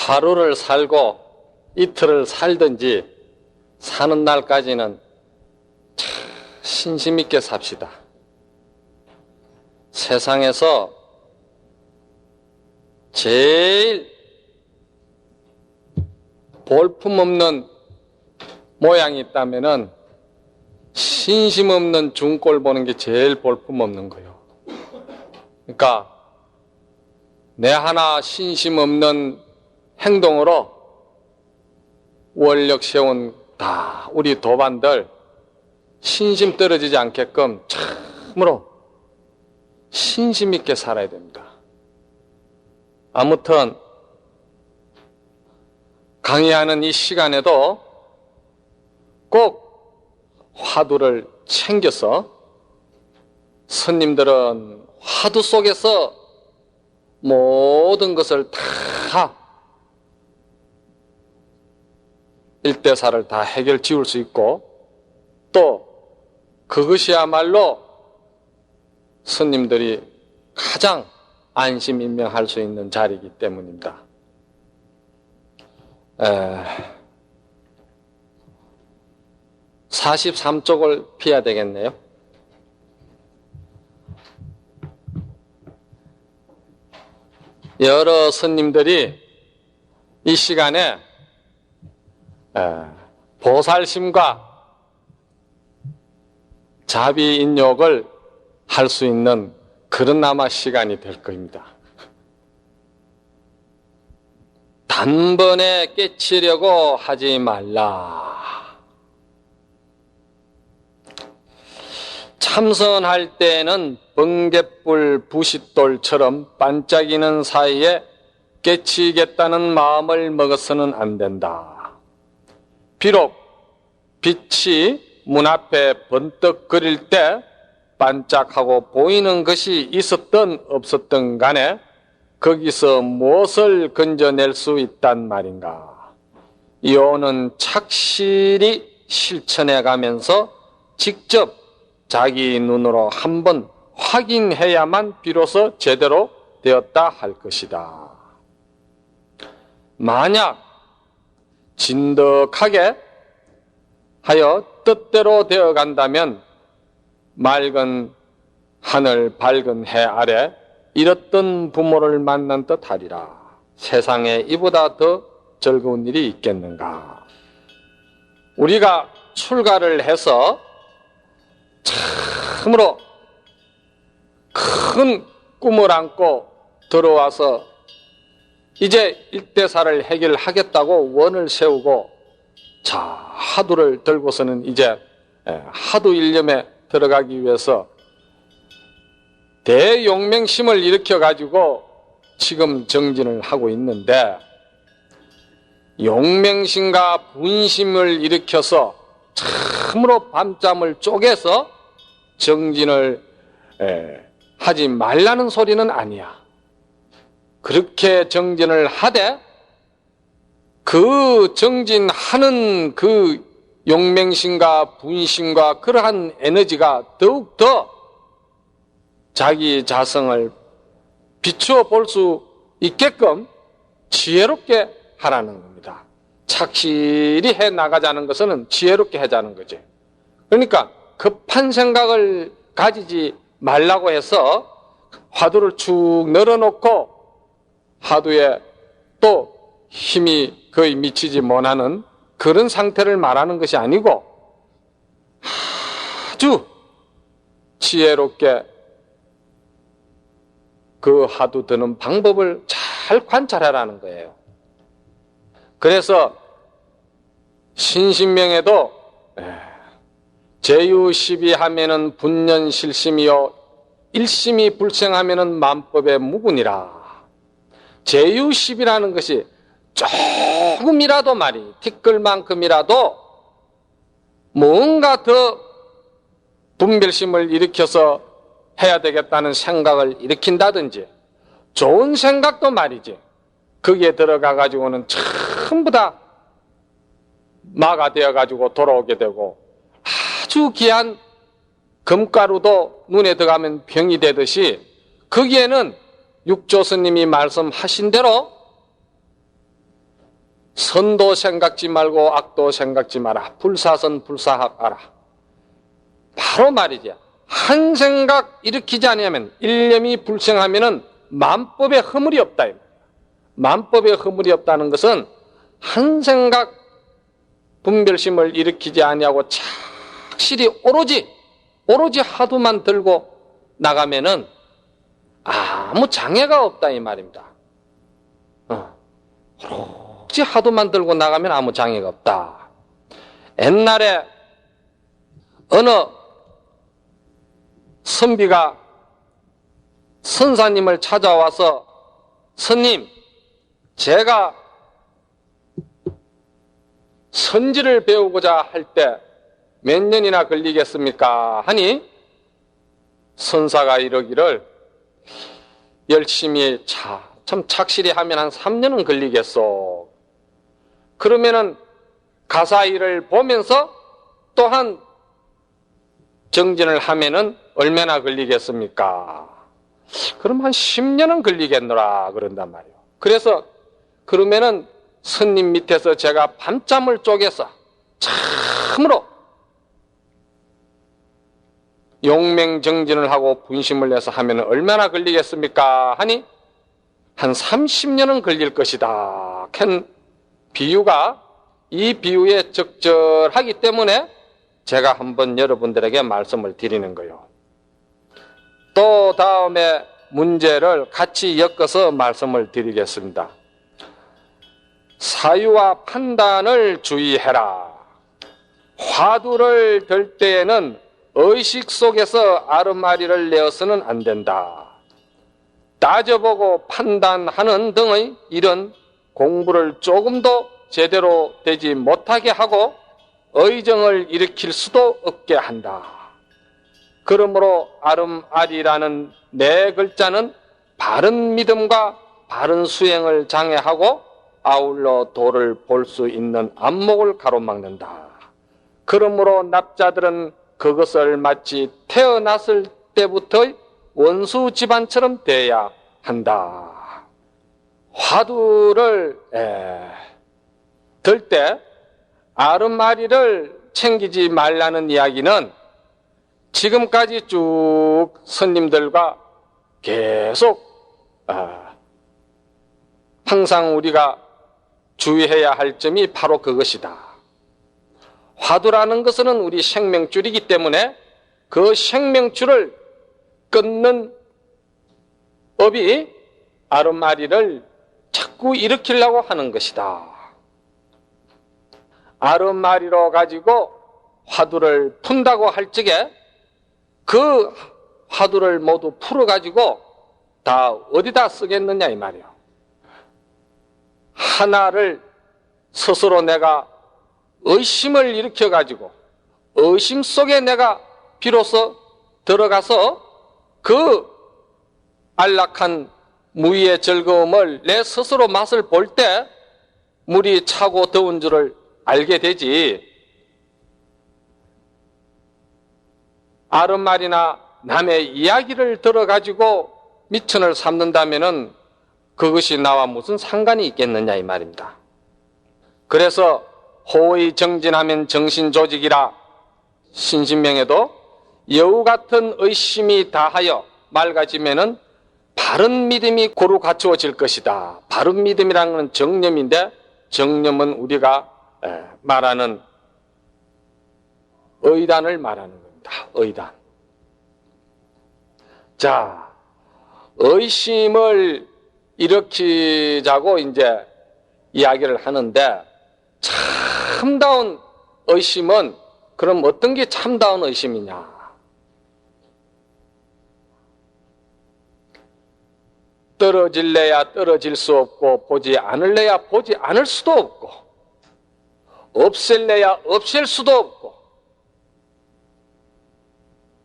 하루를 살고 이틀을 살든지 사는 날까지는 참 신심 있게 삽시다. 세상에서 제일 볼품없는 모양이 있다면은 신심 없는 중꼴 보는 게 제일 볼품없는 거예요. 그러니까 내 하나 신심 없는 행동으로 원력 세운 다 우리 도반들 신심 떨어지지 않게끔 참으로 신심 있게 살아야 됩니다. 아무튼 강의하는 이 시간에도 꼭 화두를 챙겨서 스님들은 화두 속에서 모든 것을 다 일대사를 다 해결 지을 수 있고 또 그것이야말로 스님들이 가장 안심인명할 수 있는 자리이기 때문입니다. 43쪽을 피해야 되겠네요. 여러 스님들이 이 시간에 보살심과 자비인욕을 할 수 있는 그런 아마 시간이 될 겁니다. 단번에 깨치려고 하지 말라. 참선할 때는 번갯불 부싯돌처럼 반짝이는 사이에 깨치겠다는 마음을 먹어서는 안 된다. 비록 빛이 문 앞에 번뜩거릴 때 반짝하고 보이는 것이 있었든 없었든 간에 거기서 무엇을 건져낼 수 있단 말인가. 이오는 착실히 실천해 가면서 직접 자기 눈으로 한번 확인해야만 비로소 제대로 되었다 할 것이다. 만약 진득하게 하여 뜻대로 되어 간다면 맑은 하늘 밝은 해 아래 잃었던 부모를 만난 듯 하리라. 세상에 이보다 더 즐거운 일이 있겠는가. 우리가 출가를 해서 참으로 큰 꿈을 안고 들어와서 이제 일대사를 해결하겠다고 원을 세우고 자 하두를 들고서는 이제 하두 일념에 들어가기 위해서 대용맹심을 일으켜가지고 지금 정진을 하고 있는데 용맹심과 분심을 일으켜서 참으로 밤잠을 쪼개서 정진을 하지 말라는 소리는 아니야. 그렇게 정진을 하되 그 정진하는 그 용맹심과 분심과 그러한 에너지가 더욱더 자기 자성을 비추어 볼 수 있게끔 지혜롭게 하라는 겁니다. 착실히 해 나가자는 것은 지혜롭게 하자는 거지. 그러니까 급한 생각을 가지지 말라고 해서 화두를 축 늘어놓고 화두에 또 힘이 거의 미치지 못하는 그런 상태를 말하는 것이 아니고 아주 지혜롭게 그 화두 드는 방법을 잘 관찰하라는 거예요. 그래서 신신명에도 제유시비 하면은 분연실심이요 일심이 불생하면은 만법의 무분이라. 제유시비라는 것이 조금이라도 말이 티끌만큼이라도 뭔가 더 분별심을 일으켜서 해야 되겠다는 생각을 일으킨다든지 좋은 생각도 말이지 거기에 들어가 가지고는 전부 다 마가 되어 가지고 돌아오게 되고 아주 귀한 금가루도 눈에 들어가면 병이 되듯이 거기에는 육조 스님이 말씀하신 대로 선도 생각지 말고 악도 생각지 마라. 불사선 불사학하라. 바로 말이지. 한 생각 일으키지 아니하면, 일념이 불생하면은 만법에 허물이 없다. 만법에 허물이 없다는 것은 한 생각 분별심을 일으키지 아니하고 착실히 오로지 화두만 들고 나가면은 아무 장애가 없다 이 말입니다. 오로지 화두만 들고 나가면 아무 장애가 없다. 옛날에 어느 선비가 선사님을 찾아와서 스님, 제가 선지를 배우고자 할 때 몇 년이나 걸리겠습니까? 하니 선사가 이러기를 열심히 참 착실히 하면 한 3년은 걸리겠소. 그러면은 가사일을 보면서 또한 정진을 하면은 얼마나 걸리겠습니까? 그럼 한 10년은 걸리겠노라 그런단 말이에요. 그래서 그러면은 스님 밑에서 제가 밤잠을 쪼개서 참으로 용맹정진을 하고 분심을 내서 하면 얼마나 걸리겠습니까? 하니 한 30년은 걸릴 것이다. 캔 비유가 이 비유에 적절하기 때문에 제가 한번 여러분들에게 말씀을 드리는 거예요. 또 다음에 문제를 같이 엮어서 말씀을 드리겠습니다. 사유와 판단을 주의해라. 화두를 들 때에는 의식 속에서 아르마리를 내어서는 안 된다. 따져보고 판단하는 등의 이런 공부를 조금도 제대로 되지 못하게 하고 의정을 일으킬 수도 없게 한다. 그러므로 아름아리라는 네 글자는 바른 믿음과 바른 수행을 장애하고 아울러 도를 볼 수 있는 안목을 가로막는다. 그러므로 납자들은 그것을 마치 태어났을 때부터의 원수 집안처럼 돼야 한다. 화두를 들 때 아름아리를 챙기지 말라는 이야기는 지금까지 쭉 스님들과 계속 항상 우리가 주의해야 할 점이 바로 그것이다. 화두라는 것은 우리 생명줄이기 때문에 그 생명줄을 끊는 업이 아름아리를 자꾸 일으키려고 하는 것이다. 아름아리로 가지고 화두를 푼다고 할 적에 그 화두를 모두 풀어가지고 다 어디다 쓰겠느냐 이 말이에요. 하나를 스스로 내가 의심을 일으켜가지고 의심 속에 내가 비로소 들어가서 그 안락한 무의의 즐거움을 내 스스로 맛을 볼 때 물이 차고 더운 줄을 알게 되지. 아름말이나 남의 이야기를 들어가지고 미천을 삼는다면은 그것이 나와 무슨 상관이 있겠느냐 이 말입니다. 그래서 호의 정진하면 정신조직이라 신신명에도 여우 같은 의심이 다하여 맑아지면은 바른 믿음이 고루 갖추어질 것이다. 바른 믿음이라는 건 정념인데 정념은 우리가 말하는 의단을 말하는 겁니다. 의단. 자, 의심을 일으키자고 이제 이야기를 하는데 참다운 의심은 그럼 어떤 게 참다운 의심이냐? 떨어질래야 떨어질 수 없고 보지 않을래야 보지 않을 수도 없고 없앨래야 없앨 수도 없고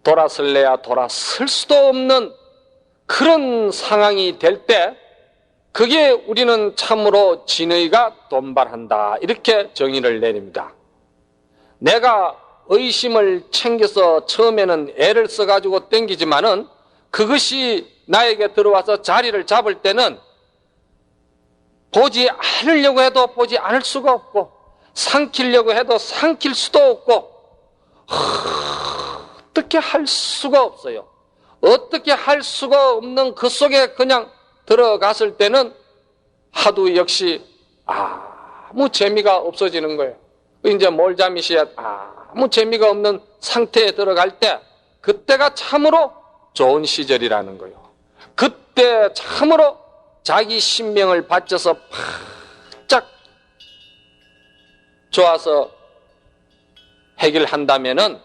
돌아설래야 돌아설 수도 없는 그런 상황이 될 때 그게 우리는 참으로 진의가 돈발한다 이렇게 정의를 내립니다. 내가 의심을 챙겨서 처음에는 애를 써가지고 땡기지만은 그것이 나에게 들어와서 자리를 잡을 때는 보지 않으려고 해도 보지 않을 수가 없고, 삼키려고 해도 삼킬 수도 없고, 어떻게 할 수가 없어요. 어떻게 할 수가 없는 그 속에 그냥 들어갔을 때는 하도 역시 아무 재미가 없어지는 거예요. 이제 몰잠이시야 아무 재미가 없는 상태에 들어갈 때, 그때가 참으로 좋은 시절이라는 거예요. 그때 참으로 자기 신명을 바쳐서 바짝 좋아서 해결한다면은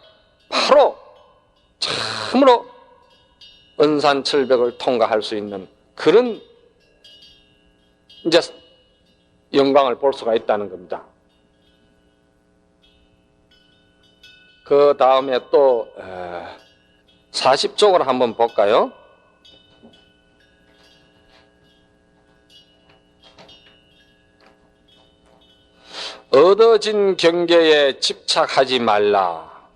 바로 참으로 은산철벽을 통과할 수 있는 그런 이제 영광을 볼 수가 있다는 겁니다. 그 다음에 또 40쪽으로 한번 볼까요? 얻어진 경계에 집착하지 말라.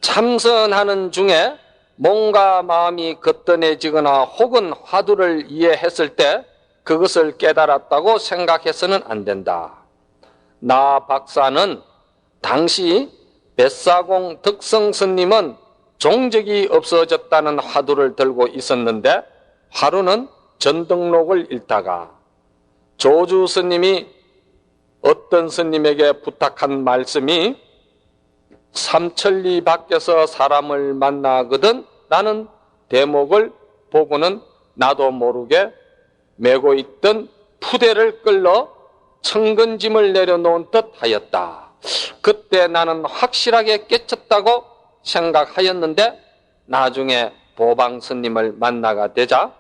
참선하는 중에 몸과 마음이 거뜬해지거나 혹은 화두를 이해했을 때 그것을 깨달았다고 생각해서는 안 된다. 나 박사는 당시 뱃사공 덕성 스님은 종적이 없어졌다는 화두를 들고 있었는데, 하루는 전등록을 읽다가 조주 스님이 어떤 스님에게 부탁한 말씀이 삼천리 밖에서 사람을 만나거든 라는 대목을 보고는 나도 모르게 메고 있던 푸대를 끌러 천근짐을 내려놓은 듯 하였다. 그때 나는 확실하게 깨쳤다고 생각하였는데, 나중에 보방 스님을 만나가 되자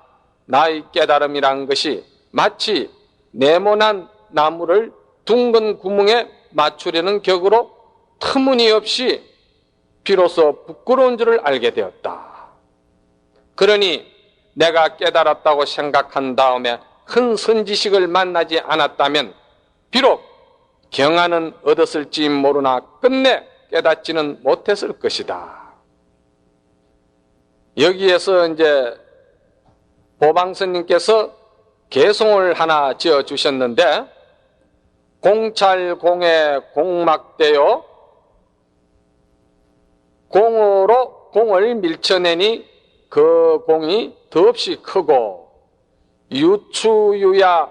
나의 깨달음이란 것이 마치 네모난 나무를 둥근 구멍에 맞추려는 격으로 터무니없이 비로소 부끄러운 줄을 알게 되었다. 그러니 내가 깨달았다고 생각한 다음에 큰 선지식을 만나지 않았다면 비록 경안은 얻었을지 모르나 끝내 깨닫지는 못했을 것이다. 여기에서 이제 보방스님께서 개송을 하나 지어 주셨는데, 공찰공에 공막되어 공으로 공을 밀쳐내니 그 공이 더없이 크고, 유추유야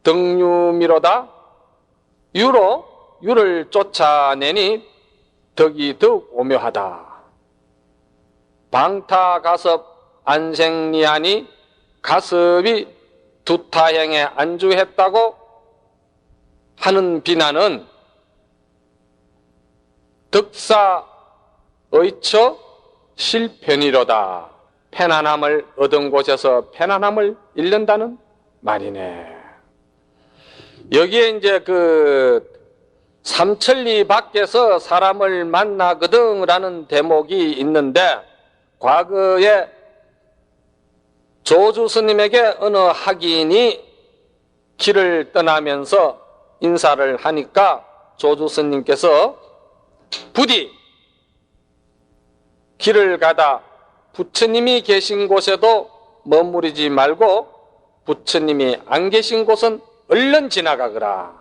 등유미로다 유로 유를 쫓아내니 덕이 더욱 오묘하다. 방타가섭 안생리하니 가섭이 두타행에 안주했다고 하는 비난은 덕사의처 실편이로다. 편안함을 얻은 곳에서 편안함을 잃는다는 말이네. 여기에 이제 그 삼천리 밖에서 사람을 만나거든라는 대목이 있는데, 과거에 조주 스님에게 어느 학인이 길을 떠나면서 인사를 하니까 조주 스님께서 부디 길을 가다 부처님이 계신 곳에도 머무르지 말고 부처님이 안 계신 곳은 얼른 지나가거라.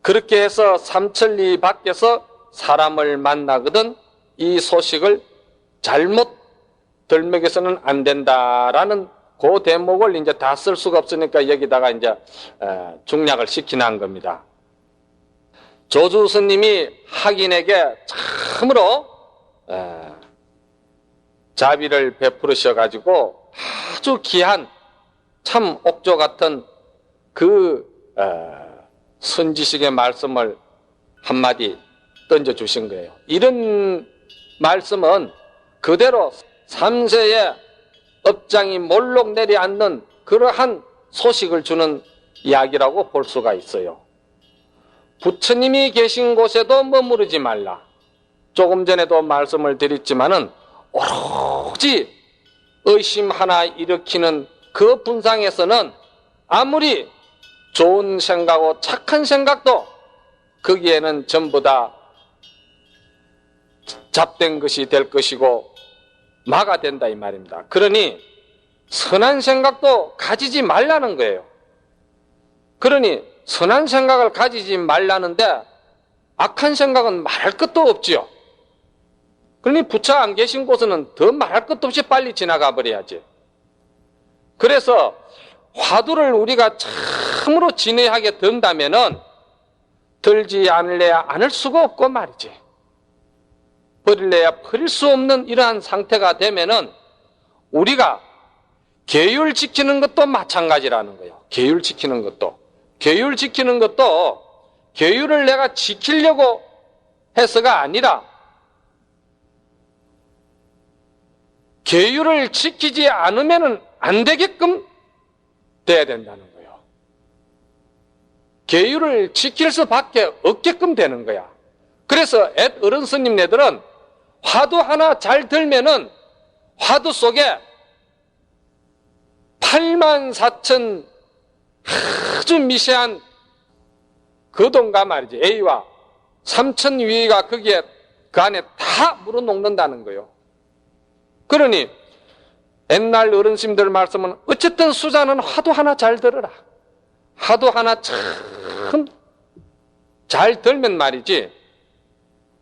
그렇게 해서 삼천리 밖에서 사람을 만나거든 이 소식을 잘못 들먹여서는 안 된다라는 그 대목을 이제 다 쓸 수가 없으니까 여기다가 이제 중략을 시키는 겁니다. 조주 스님이 학인에게 참으로 자비를 베풀으셔가지고 아주 귀한 참 옥조 같은 그 선지식의 말씀을 한마디 던져주신 거예요. 이런 말씀은 그대로 3세의 업장이 몰록 내려앉는 그러한 소식을 주는 이야기라고 볼 수가 있어요. 부처님이 계신 곳에도 머무르지 말라. 조금 전에도 말씀을 드렸지만은 오로지 의심 하나 일으키는 그 분상에서는 아무리 좋은 생각하고 착한 생각도 거기에는 전부 다 잡된 것이 될 것이고 마가 된다 이 말입니다. 그러니 선한 생각도 가지지 말라는 거예요. 그러니 선한 생각을 가지지 말라는데 악한 생각은 말할 것도 없지요. 그러니 부처 안 계신 곳은 더 말할 것도 없이 빨리 지나가 버려야지. 그래서 화두를 우리가 참으로 진해하게 든다면은 들지 않을래야 않을 수가 없고 말이지. 버릴래야 버릴 수 없는 이러한 상태가 되면은 우리가 계율 지키는 것도 마찬가지라는 거예요. 계율 지키는 것도. 계율 지키는 것도 계율을 내가 지키려고 해서가 아니라 계율을 지키지 않으면 안 되게끔 돼야 된다는 거예요. 계율을 지킬 수밖에 없게끔 되는 거야. 그래서 어른 스님네들은 화두 하나 잘 들면은 화두 속에 84,000 아주 미세한 거동과 말이지 A와 3,000 위가 거기에 그 안에 다 물어놓는다는 거예요. 그러니 옛날 어른심들 말씀은 어쨌든 수자는 화두 하나 잘 들어라. 화두 하나 참 잘 들면 말이지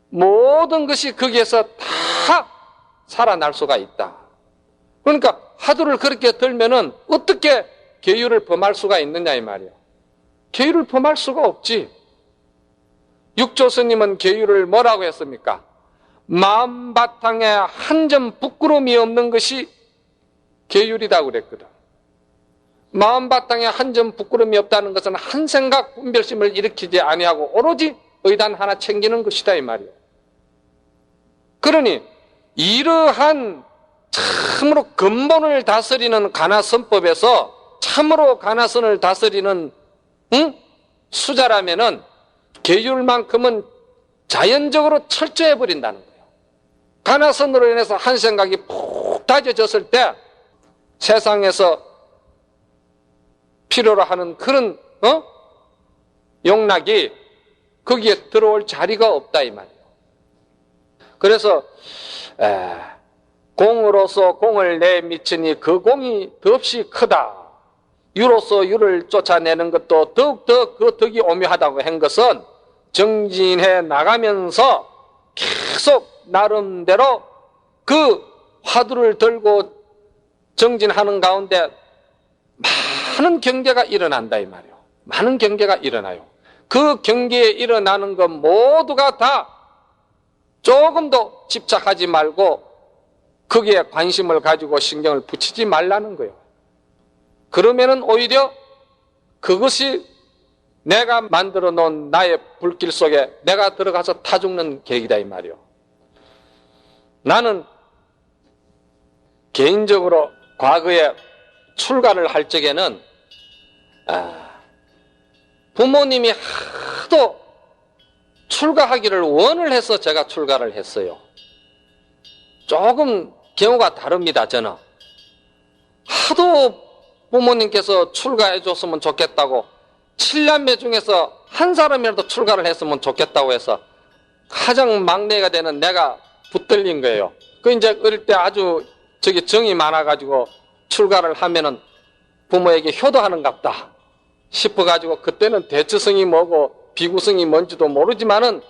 모든 것이 거기에서 다 살아날 수가 있다. 그러니까 화두를 그렇게 들면은 어떻게 계율을 범할 수가 있느냐 이 말이에요. 계율을 범할 수가 없지. 육조 스님은 계율을 뭐라고 했습니까? 마음 바탕에 한 점 부끄러움이 없는 것이 계율이라고 그랬거든. 마음 바탕에 한 점 부끄러움이 없다는 것은 한 생각 분별심을 일으키지 아니하고 오로지 의단 하나 챙기는 것이다 이 말이에요. 그러니 이러한 참으로 근본을 다스리는 가나선법에서 참으로 가나선을 다스리는 수자라면은 계율만큼은 자연적으로 철저해 버린다는 거예요. 가나선으로 인해서 한 생각이 푹 다져졌을 때 세상에서 필요로 하는 그런 용락이 거기에 들어올 자리가 없다 이 말이에요. 그래서 공으로서 공을 내미치니 그 공이 더없이 크다. 유로서 유를 쫓아내는 것도 더욱더 그 덕이 오묘하다고 한 것은 정진해 나가면서 계속 나름대로 그 화두를 들고 정진하는 가운데 많은 경계가 일어난다 이 말이에요. 많은 경계가 일어나요. 그 경계에 일어나는 것 모두가 다 조금도 집착하지 말고 거기에 관심을 가지고 신경을 붙이지 말라는 거예요. 그러면은 오히려 그것이 내가 만들어 놓은 나의 불길 속에 내가 들어가서 타 죽는 계기다 이 말이에요. 나는 개인적으로 과거에 출가를 할 적에는 부모님이 하도 출가하기를 원을 해서 제가 출가를 했어요. 조금 경우가 다릅니다. 저는 하도 부모님께서 출가해 줬으면 좋겠다고 7남매 중에서 한 사람이라도 출가를 했으면 좋겠다고 해서 가장 막내가 되는 내가 붙들린 거예요. 그 이제 어릴 때 아주 정이 많아가지고 출가를 하면은 부모에게 효도하는갑다 싶어가지고 그때는 대처성이 뭐고 비구성이 뭔지도 모르지만은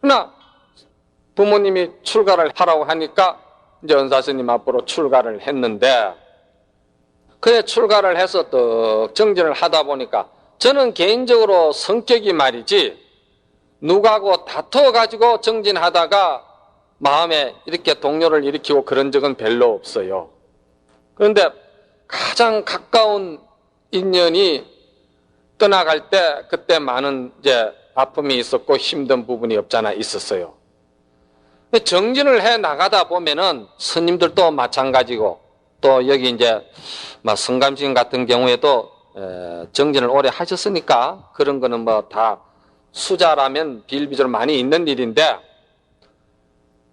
그러나 부모님이 출가를 하라고 하니까 이제 은사스님 앞으로 출가를 했는데 그에 출가를 해서 또 정진을 하다 보니까 저는 개인적으로 성격이 말이지 누구하고 다투어가지고 정진하다가 마음에 이렇게 동요를 일으키고 그런 적은 별로 없어요. 그런데 가장 가까운 인연이 떠나갈 때 그때 많은 이제 아픔이 있었고 힘든 부분이 없잖아 있었어요. 정진을 해 나가다 보면은 스님들도 마찬가지고 또 여기 이제 성감신 같은 경우에도 정진을 오래 하셨으니까 그런 거는 뭐 다 수자라면 비일비재로 많이 있는 일인데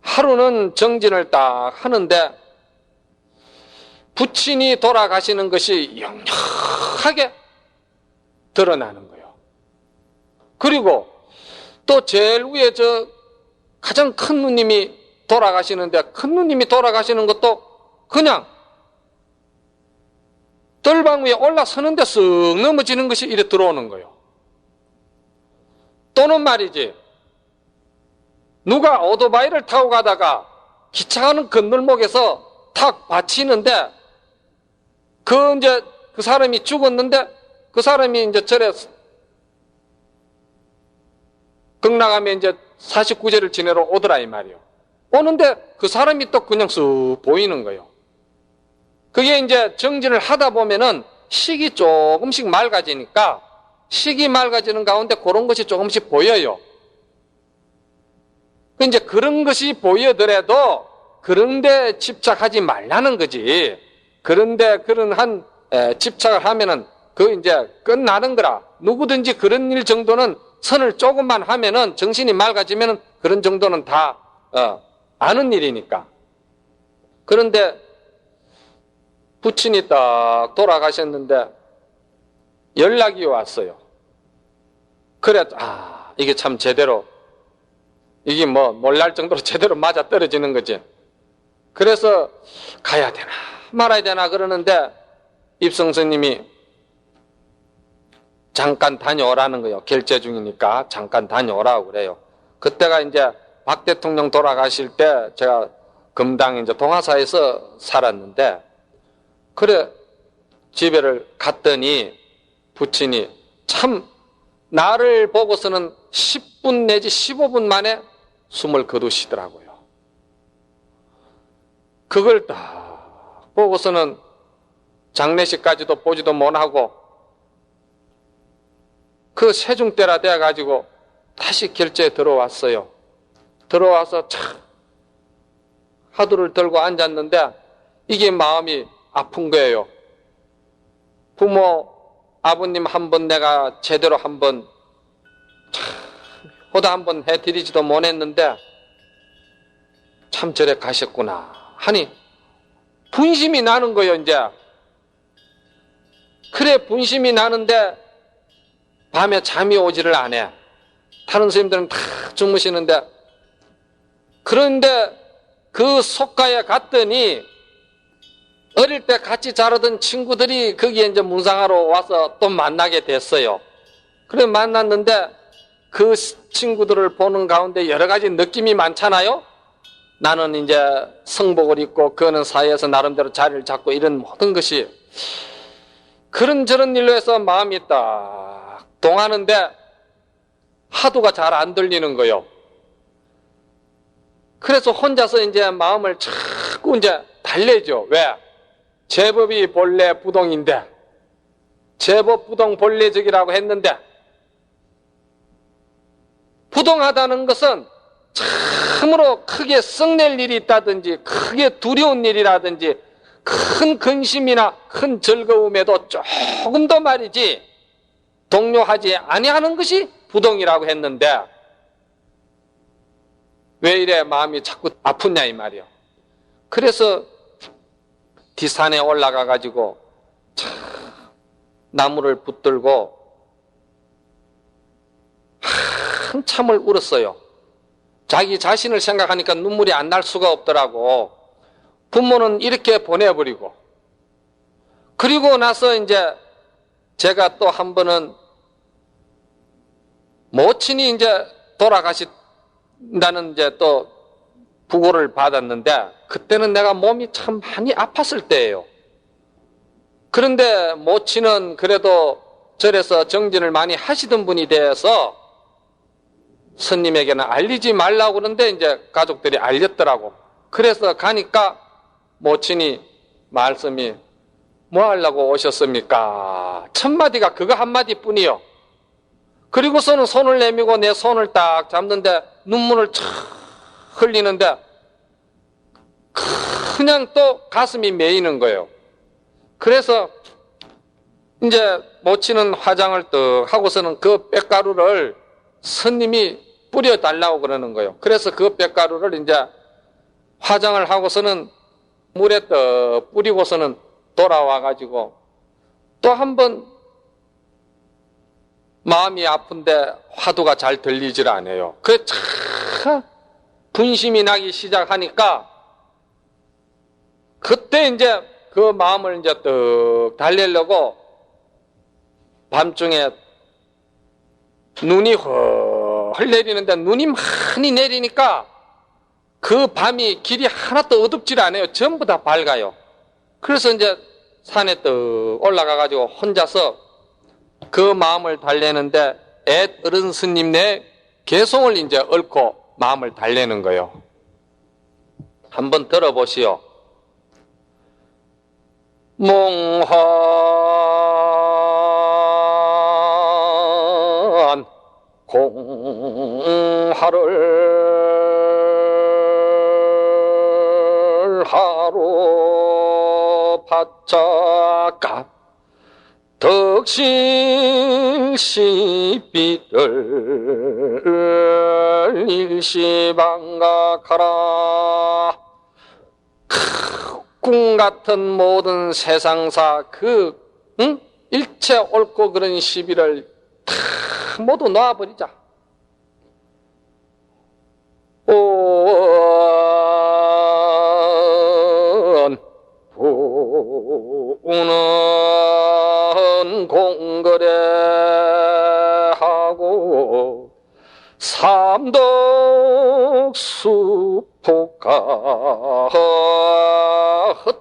하루는 정진을 딱 하는데 부친이 돌아가시는 것이 영영하게 드러나는 거예요. 그리고 또 제일 위에 저 가장 큰 누님이 돌아가시는데 큰 누님이 돌아가시는 것도 그냥 들방 위에 올라서는데 쓱 넘어지는 것이 이래 들어오는 거예요. 또는 말이지, 누가 오토바이를 타고 가다가 기차하는 건널목에서 탁 받치는데, 그 사람이 죽었는데, 그 사람이 이제 절에 극락하면 이제 49제를 지내러 오더라, 이 말이요. 오는데 그 사람이 또 그냥 쑥 보이는 거예요. 그게 이제 정진을 하다 보면은 식이 조금씩 맑아지니까, 식이 맑아지는 가운데 그런 것이 조금씩 보여요. 이제 그런 것이 보여더라도 그런데 집착하지 말라는 거지. 그런데 그런 집착을 하면은 그 이제 끝나는 거라. 누구든지 그런 일 정도는 선을 조금만 하면은, 정신이 맑아지면은 그런 정도는 다 아는 일이니까. 그런데 부친이 딱 돌아가셨는데 연락이 왔어요. 그래, 이게 참 제대로, 이게 뭐 놀랄 정도로 제대로 맞아 떨어지는 거지. 그래서 가야 되나 말아야 되나 그러는데 입성스님이 잠깐 다녀오라는 거예요. 결제 중이니까 잠깐 다녀오라고 그래요. 그때가 이제 박 대통령 돌아가실 때 제가 금당 이제 동화사에서 살았는데, 그래 집에를 갔더니 부친이 참 나를 보고서는 10분 내지 15분 만에 숨을 거두시더라고요. 그걸 딱 보고서는 장례식까지도 보지도 못하고 그 세중 때라 돼가지고 다시 결제에 들어왔어요. 들어와서 참 화두를 들고 앉았는데 이게 마음이 아픈 거예요. 부모, 아버님 한번 내가 제대로 한번 호다 한번 해드리지도 못했는데 참 저래 가셨구나 하니 분심이 나는 거예요. 이제 그래 분심이 나는데 밤에 잠이 오지를 않아. 다른 스님들은 다 주무시는데, 그런데 그 속가에 갔더니 어릴 때 같이 자라던 친구들이 거기에 이제 문상하러 와서 또 만나게 됐어요. 그래 만났는데 그 친구들을 보는 가운데 여러 가지 느낌이 많잖아요. 나는 이제 성복을 입고 그는 사회에서 나름대로 자리를 잡고 이런 모든 것이 그런저런 일로 해서 마음이 딱 동하는데 하도가 잘 안 들리는 거예요. 그래서 혼자서 이제 마음을 자꾸 이제 달래죠. 왜? 제법이 본래 부동인데, 제법 부동 본래적이라고 했는데, 부동하다는 것은 참으로 크게 썩낼 일이 있다든지, 크게 두려운 일이라든지, 큰 근심이나 큰 즐거움에도 조금 더 말이지, 동요하지 아니하는 것이 부동이라고 했는데, 왜 이래 마음이 자꾸 아프냐 이 말이요. 그래서 뒷산에 올라가 가지고 나무를 붙들고 한참을 울었어요. 자기 자신을 생각하니까 눈물이 안 날 수가 없더라고. 부모는 이렇게 보내버리고, 그리고 나서 이제 제가 또 한 번은 모친이 이제 돌아가신다는 이제 또 부고를 받았는데, 그때는 내가 몸이 참 많이 아팠을 때예요. 그런데 모친은 그래도 절에서 정진을 많이 하시던 분이 돼서 스님에게는 알리지 말라고 그러는데 이제 가족들이 알렸더라고. 그래서 가니까 모친이 말씀이 뭐 하려고 오셨습니까? 첫 마디가 그거 한마디 뿐이요. 그리고서는 손을 내밀고 내 손을 딱 잡는데 눈물을 촥 흘리는데 그냥 또 가슴이 메이는 거예요. 그래서 이제 모치는 화장을 떡 하고서는 그 빽가루를 스님이 뿌려달라고 그러는 거예요. 그래서 그 빽가루를 이제 화장을 하고서는 물에 떡 뿌리고서는 돌아와가지고 또 한 번 마음이 아픈데 화두가 잘 들리질 않아요. 그래 참 분심이 나기 시작하니까 그때 이제 그 마음을 이제 떡 달래려고 밤중에 눈이 헐 내리는데, 눈이 많이 내리니까 그 밤이 길이 하나도 어둡질 않아요. 전부 다 밝아요. 그래서 이제 산에 떡 올라가가지고 혼자서 그 마음을 달래는데, 앳 어른 스님네 개송을 이제 얽고 마음을 달래는 거예요. 한번 들어보시오. 몽환 공하를 하루 바짝가 덕실시비를 일시방각하라. 꿈 같은 모든 세상사 일체 옳고 그런 시비를 다 모두 놓아버리자. 부는 공거래하고 삼덕수포가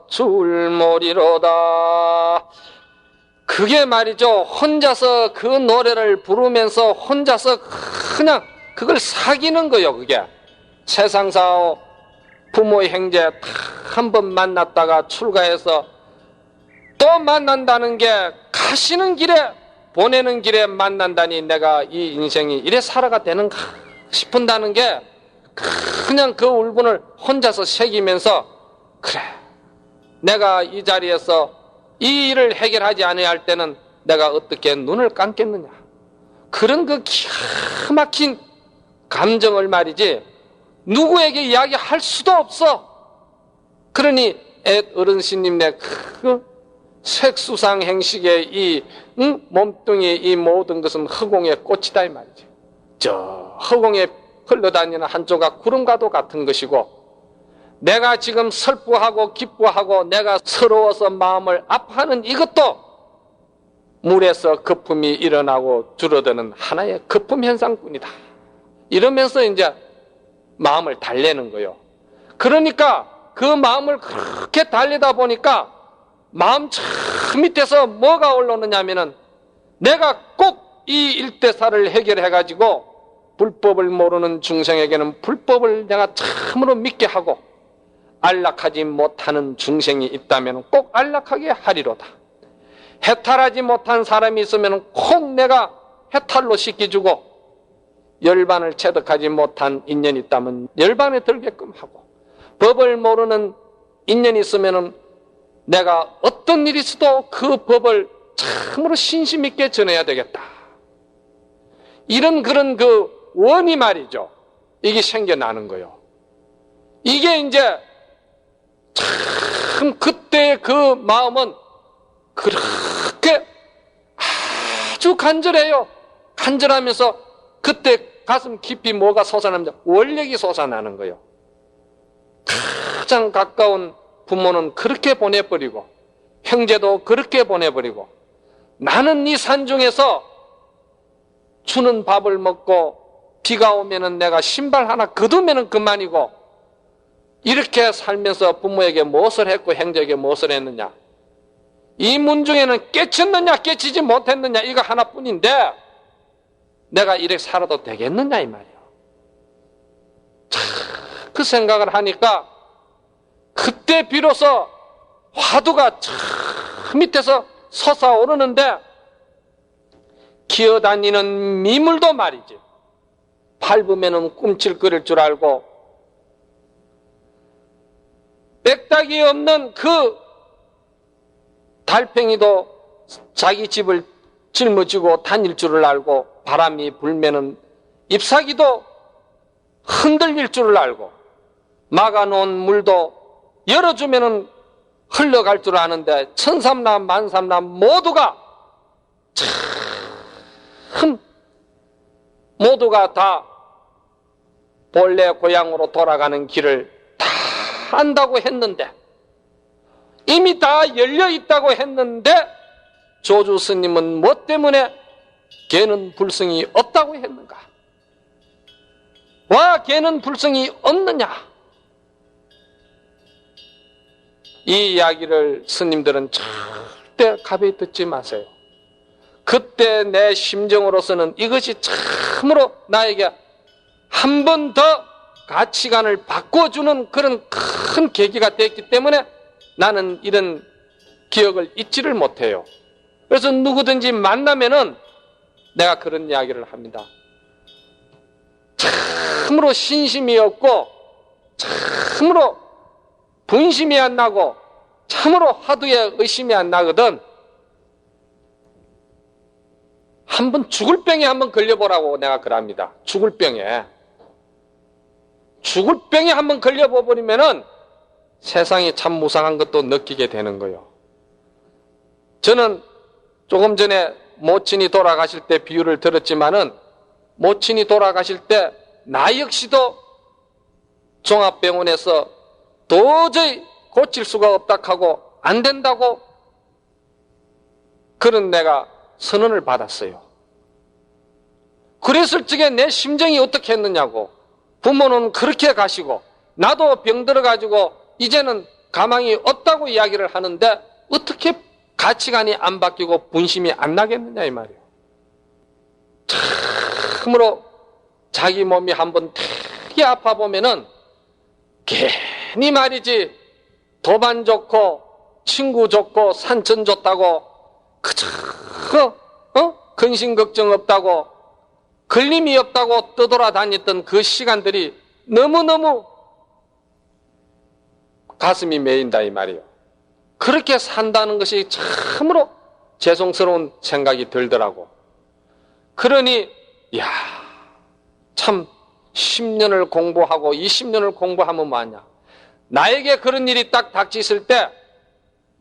헛줄머리로다. 그게 말이죠, 혼자서 그 노래를 부르면서 혼자서 그냥 그걸 사귀는 거요. 그게 세상사 부모 형제 한 번 만났다가 출가해서 또 만난다는 게, 가시는 길에 보내는 길에 만난다니 내가 이 인생이 이래 살아가 되는가 싶은다는 게, 그냥 그 울분을 혼자서 새기면서, 그래, 내가 이 자리에서 이 일을 해결하지 않아야 할 때는 내가 어떻게 눈을 감겠느냐, 그런 그 기가 막힌 감정을 말이지 누구에게 이야기할 수도 없어. 그러니 앳 어른 스님네 그 색수상 행식의 이 몸뚱이, 이 모든 것은 허공의 꽃이다 이 말이지. 저 허공에 흘러다니는 한 조각 구름과도 같은 것이고, 내가 지금 슬프하고 기뻐하고 내가 서러워서 마음을 아파하는 이것도 물에서 거품이 일어나고 줄어드는 하나의 거품 현상뿐이다. 이러면서 이제 마음을 달래는 거요. 그러니까 그 마음을 그렇게 달래다 보니까 마음 저 밑에서 뭐가 올라오느냐 하면은, 내가 꼭 이 일대사를 해결해가지고 불법을 모르는 중생에게는 불법을 내가 참으로 믿게 하고, 안락하지 못하는 중생이 있다면 꼭 안락하게 하리로다. 해탈하지 못한 사람이 있으면 꼭 내가 해탈로 시켜주고, 열반을 체득하지 못한 인연이 있다면 열반에 들게끔 하고, 법을 모르는 인연이 있으면 내가 어떤 일이 있어도 그 법을 참으로 신심 있게 전해야 되겠다. 이런 그런 그 원이 말이죠, 이게 생겨나는 거예요. 이게 이제 참 그때의 그 마음은 그렇게 아주 간절해요. 간절하면서 그때 가슴 깊이 뭐가 솟아납니다. 원력이 솟아나는 거예요. 가장 가까운 부모는 그렇게 보내버리고, 형제도 그렇게 보내버리고, 나는 이 산중에서 주는 밥을 먹고 비가 오면은 내가 신발 하나 거두면은 그만이고, 이렇게 살면서 부모에게 무엇을 했고 형제에게 무엇을 했느냐, 이 문중에는 깨쳤느냐 깨치지 못했느냐, 이거 하나뿐인데 내가 이렇게 살아도 되겠느냐 이 말이에요. 그 생각을 하니까 그때 비로소 화두가 저 밑에서 솟아오르는데, 기어다니는 미물도 말이지, 밟으면은 꿈찔거릴 줄 알고, 빽딱이 없는 그 달팽이도 자기 집을 짊어지고 다닐 줄을 알고, 바람이 불면은 잎사귀도 흔들릴 줄을 알고, 막아놓은 물도 열어주면은 흘러갈 줄 아는데, 천삼남 만삼남 모두가 참 모두가 다 본래 고향으로 돌아가는 길을 다 안다고 했는데, 이미 다 열려 있다고 했는데 조주 스님은 뭐 때문에 걔는 불성이 없다고 했는가? 와, 걔는 불성이 없느냐? 이 이야기를 스님들은 절대 가벼이 듣지 마세요. 그때 내 심정으로서는 이것이 참으로 나에게 한 번 더 가치관을 바꿔주는 그런 큰 계기가 됐기 때문에 나는 이런 기억을 잊지를 못해요. 그래서 누구든지 만나면은 내가 그런 이야기를 합니다. 참으로 신심이 없고 참으로 분심이 안 나고 참으로 화두에 의심이 안 나거든. 한번 죽을 병에 한번 걸려보라고 내가 그럽니다. 죽을 병에 한번 걸려버리면은 세상이 참 무상한 것도 느끼게 되는 거예요. 저는 조금 전에 모친이 돌아가실 때 비유를 들었지만은 모친이 돌아가실 때 나 역시도 종합병원에서 도저히 고칠 수가 없다 하고 안 된다고 그런 내가 선언을 받았어요. 그랬을 적에 내 심정이 어떻게 했느냐고. 부모는 그렇게 가시고 나도 병 들어가지고 이제는 가망이 없다고 이야기를 하는데 어떻게 가치관이 안 바뀌고 분심이 안 나겠느냐 이 말이에요. 참으로 자기 몸이 한번 되게 아파 보면은 괜히 말이지 도반 좋고 친구 좋고 산천 좋다고 그저 근심 걱정 없다고 걸림이 없다고 떠돌아다녔던 그 시간들이 너무너무 가슴이 메인다 이 말이에요. 그렇게 산다는 것이 참으로 죄송스러운 생각이 들더라고. 그러니 참 10년을 공부하고 20년을 공부하면 뭐하냐. 나에게 그런 일이 딱 닥치실 때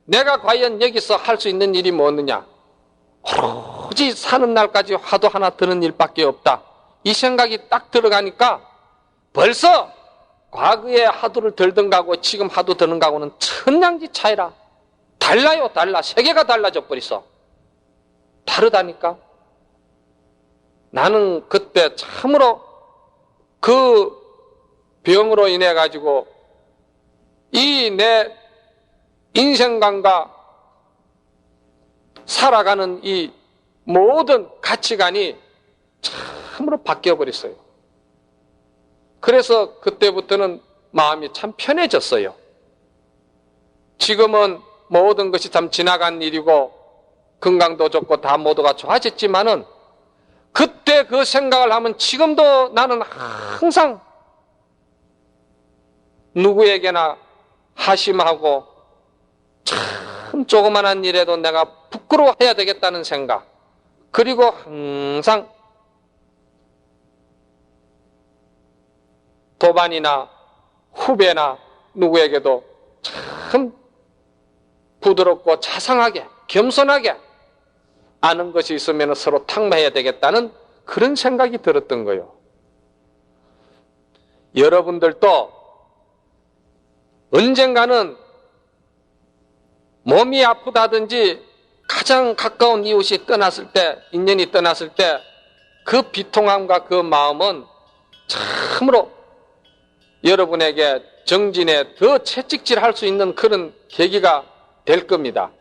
내가 과연 여기서 할 수 있는 일이 뭐느냐. 오로지 사는 날까지 화두 하나 드는 일밖에 없다. 이 생각이 딱 들어가니까 벌써 과거에 화두를 들던 거하고 지금 화두 드는 거하고는 천냥지 차이라. 달라요, 달라. 세계가 달라져 버렸어. 다르다니까. 나는 그때 참으로 그 병으로 인해 가지고 이 내 인생관과 살아가는 이 모든 가치관이 참으로 바뀌어 버렸어요. 그래서 그때부터는 마음이 참 편해졌어요. 지금은 모든 것이 참 지나간 일이고 건강도 좋고 다 모두가 좋아졌지만은 그때 그 생각을 하면 지금도 나는 항상 누구에게나 하심하고 참 조그만한 일에도 내가 부끄러워해야 되겠다는 생각, 그리고 항상 도반이나 후배나 누구에게도 참 부드럽고 자상하게 겸손하게 아는 것이 있으면 서로 탕마해야 되겠다는 그런 생각이 들었던 거예요. 여러분들도 언젠가는 몸이 아프다든지 가장 가까운 이웃이 떠났을 때, 인연이 떠났을 때 그 비통함과 그 마음은 참으로 여러분에게 정진에 더 채찍질할 수 있는 그런 계기가 될 겁니다.